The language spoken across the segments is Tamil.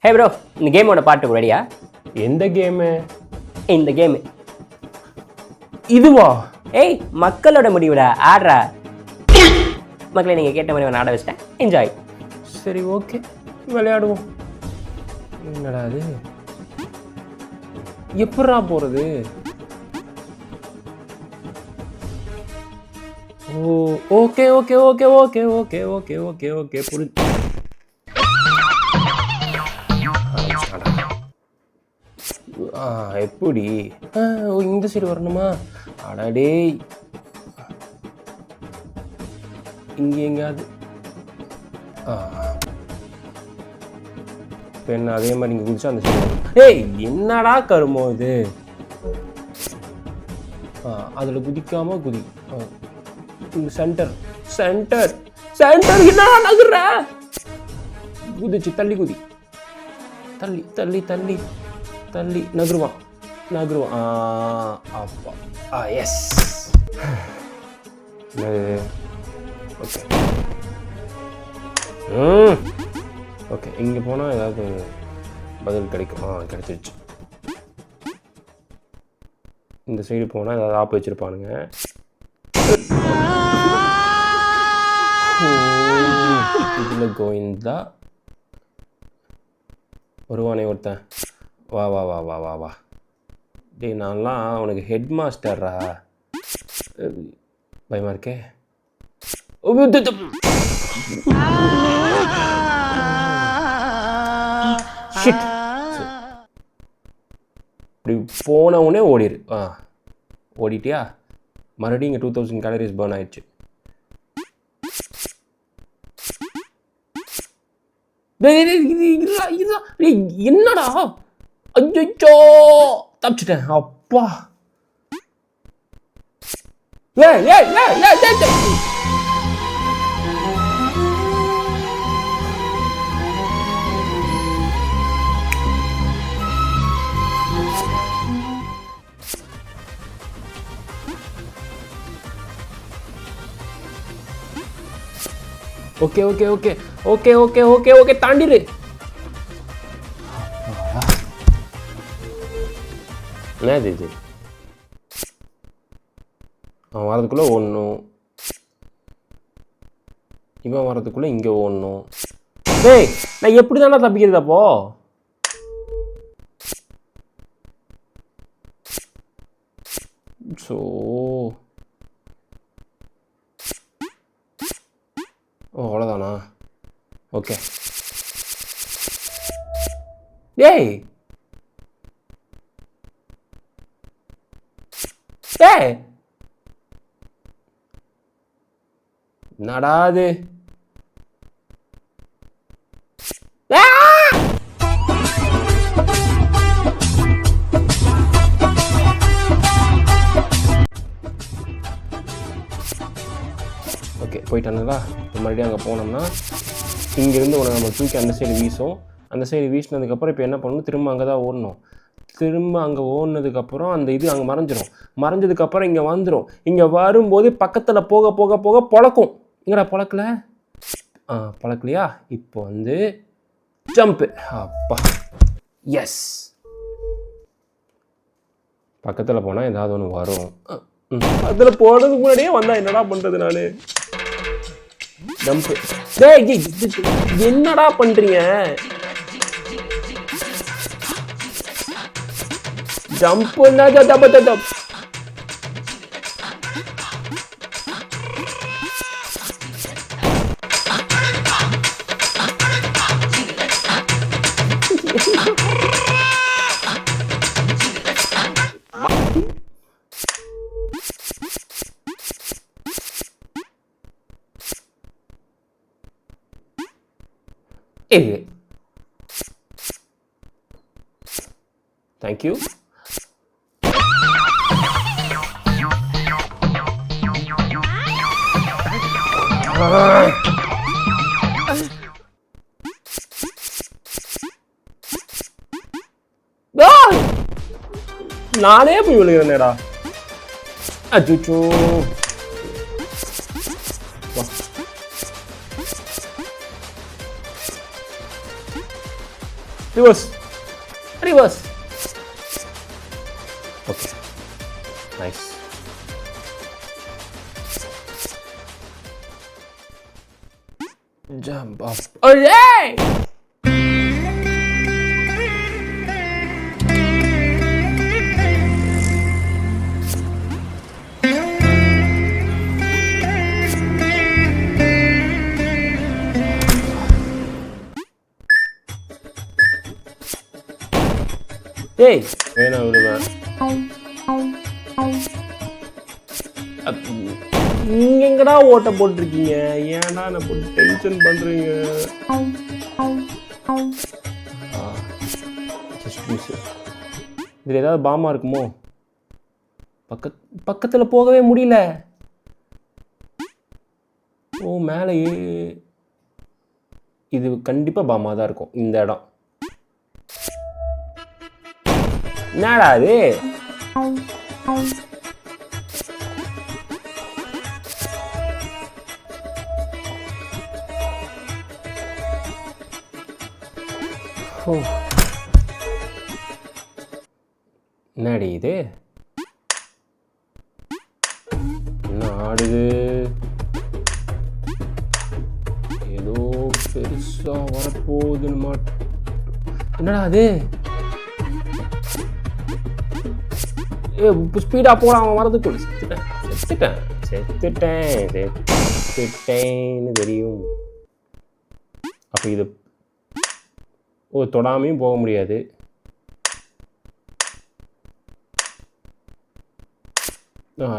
ஹே ப்ரோ, இந்த கேமோட பாட்டு ரெடியா? எந்த கேமு? இந்த கேமு. இதுவா? ஏய், மக்களோட முடிவுடா, ஆடுறா. மக்களை நீங்கள் கேட்ட மாதிரி நான் ஆட வச்சிட்டேன். என்ஜாய். சரி, ஓகே, விளையாடுவோம். என்னடா அது? எப்படா போகிறது? ஓ, okay okay okay okay okay okay okay okay புரிஞ்சு. எப்படி இந்த சைடு வரணுமா? அடடே, இங்கே எங்கேயாவது என்ன அதே மாதிரி இங்கே குதிச்சா அந்த சைடு. ஏய், என்னடா கருமோ இது? அதில் குதிக்காம குதி. Centre centre centre. என்னடா நகுற? குதிச்சு தள்ளி குதி. தள்ளி தள்ளி தள்ளி தள்ளி நகருவான் நகருவான். அப்பா, எஸ். ஓகே ஓகே, இங்கே போனால் ஏதாவது பதில் கிடைக்கும். கிடைச்சிருச்சு. இந்த சைடு போனால் ஏதாவது ஆப்பு வச்சுருப்பானுங்க. இதில் கோவிந்தா வருவானே ஒருத்தன். வா வா வா வா வா வா. டேய், நான்லாம் அவனுக்கு ஹெட் மாஸ்டர்ரா. பயமாக இருக்கே. இப்படி போனவுடனே ஓடிடு. ஓடிட்டியா? மறுபடியும் இங்கே 2000 கேலரிஸ் பர்ன் ஆயிடுச்சு. என்னடா? ஐயோ, தப்பிச்சிட்டேன். அப்பா, okay okay okay okay okay okay okay தாண்டிடு. என்னது இது? அவன் வரதுக்குள்ளே ஓடணும், இவன் வரதுக்குள்ளே இங்கே ஓடணும். டேய், நான் எப்படி தானே தப்பிக்கிறது அப்போ? ஸோ அவ்வளோதானா? ஓகே. டேய் டேய், என்னடா அது? ஓகே, போயிட்டானுங்களா? மறுபடியும் அங்கே போனோம்னா இங்கேருந்து உனக்கு நம்ம தூக்கி அந்த சைடு வீசும். அந்த சைடு வீசினதுக்கப்புறம் இப்போ என்ன பண்ணணும்? திரும்ப அங்கே தான் ஓடணும். திரும்ப அங்கே ஓடினதுக்கப்புறம் அந்த இது அங்கே மறைஞ்சிரும். மறைஞ்சதுக்கப்புறம் இங்கே வந்துடும். இங்கே வரும்போது பக்கத்தில் போக போக போக பொழக்கும். எங்கடா பொழக்கல? பொழக்கலையா? இப்போ வந்து ஜம்ப்பு. அப்பா, எஸ். பக்கத்தில் போனால் ஏதாவது ஒன்று வரும். அதில் போகிறதுக்கு முன்னாடியே வந்தால் என்னடா பண்ணுறது நான்? ஜம்ப்பு. டேய், என்னடா பண்ணுறீங்க? ஜம்ப்புன்னா ஜம்ப். Thank you. நானே போய் விழுகிறேன்டா. அச்சோ, ரிவர்ஸ். Okay, nice. ஜம்ப் அப். ஏய், ஏய் வேணா விடுவேன். நீங்க எங்கடா ஓட்ட போட்டிருக்கீங்க? ஏன்டா நான் போட்டு டென்ஷன் பண்றீங்க? இதுல ஏதாவது பாமா இருக்குமோ? பக்கத்துல போகவே முடியல. ஓ, மேலேயே. இது கண்டிப்பா பாமா தான் இருக்கும் இந்த இடம். என்னடா அது? என்னடி இது? என்ன ஆடுது? ஏதோ பெருசா வரப்போகுதுன்னு மாட்டோம். என்னடா அது? ஸ்பீடா போட அவன் வரதுக்குள்ள செத்துட்டேன்னு தெரியும். அப்போ இது தொடாமையும் போக முடியாது.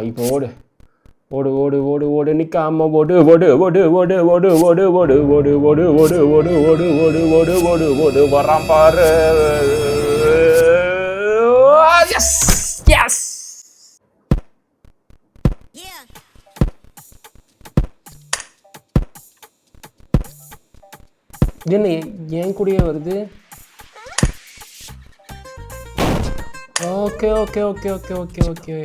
இப்போ ஓடு ஓடு ஓடு ஓடு ஓடு நிக்காம ஓடு ஓடு ஓடு ஓடு ஓடு ஓடு ஓடு ஓடு ஓடு ஓடு ஓடு ஓடு ஓடு ஓடு ஓடு ஓடு வரான் பாரு. Yes yes. என்ன என் கூடயே வருது? Okay okay okay okay okay okay.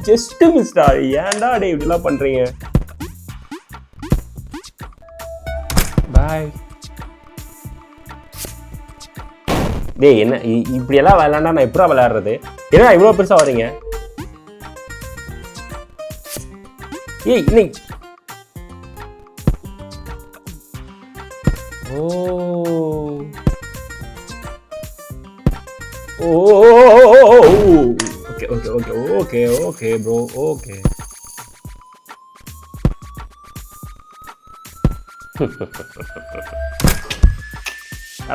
Just மிஸ்டா. ஏன்டா டே இப்படிலாம் பண்றீங்க? பாய். டேய் என்ன இப்படியெல்லாம் விளையாண்டா நான் எப்படா விளையாடுறது? என்ன இவ்வளோ பெருசா வரீங்க? ஏய் இல்லை. ஓ okay okay okay okay okay bro okay.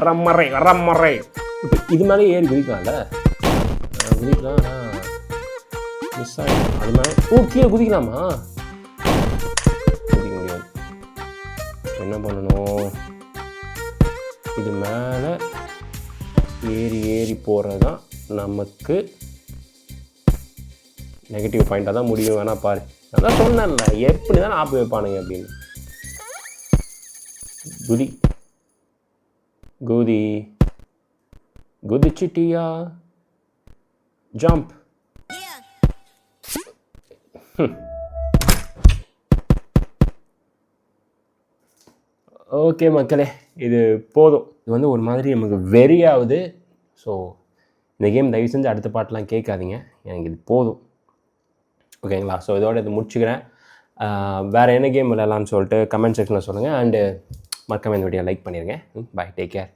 ரம்மறை ரம்மறை. இப்போ இது மேலே ஏறி குதிக்கலாம்ல? குதிக்கலாம். மிஸ் ஆகிடும். அது மேலே கீழே குதிக்கலாமா? குதிக்க முடியாது. என்ன பண்ணணும்? இது மேலே ஏறி ஏறி போகிறது தான் நமக்கு நெகட்டிவ் பாயிண்டாக தான் முடியும். வேணா பாரு. அதான் சொன்னேன்ல எப்படி தான் ஆப்பு வைப்பானுங்க அப்படின்னு. குதி குதி குதிச்சிட்டியா? ஜம்ப். ஓகே மக்களே, இது போதும். இது வந்து ஒரு மாதிரி நமக்கு வெறியாகுது. ஸோ இந்த கேம் தயவு செஞ்சு அடுத்த பாட்டெலாம் கேட்காதீங்க. எனக்கு இது போதும். ஓகேங்களா? ஸோ இதோட இது முடிச்சுக்கிறேன். வேறு என்ன கேம் விளையாடலான்னு சொல்லிட்டு கமெண்ட் செக்ஷனில் சொல்லுங்கள். அண்டு மறக்காம இந்த வீடியோ லைக் பண்ணிடுங்க. பாய், டேக் கேர்.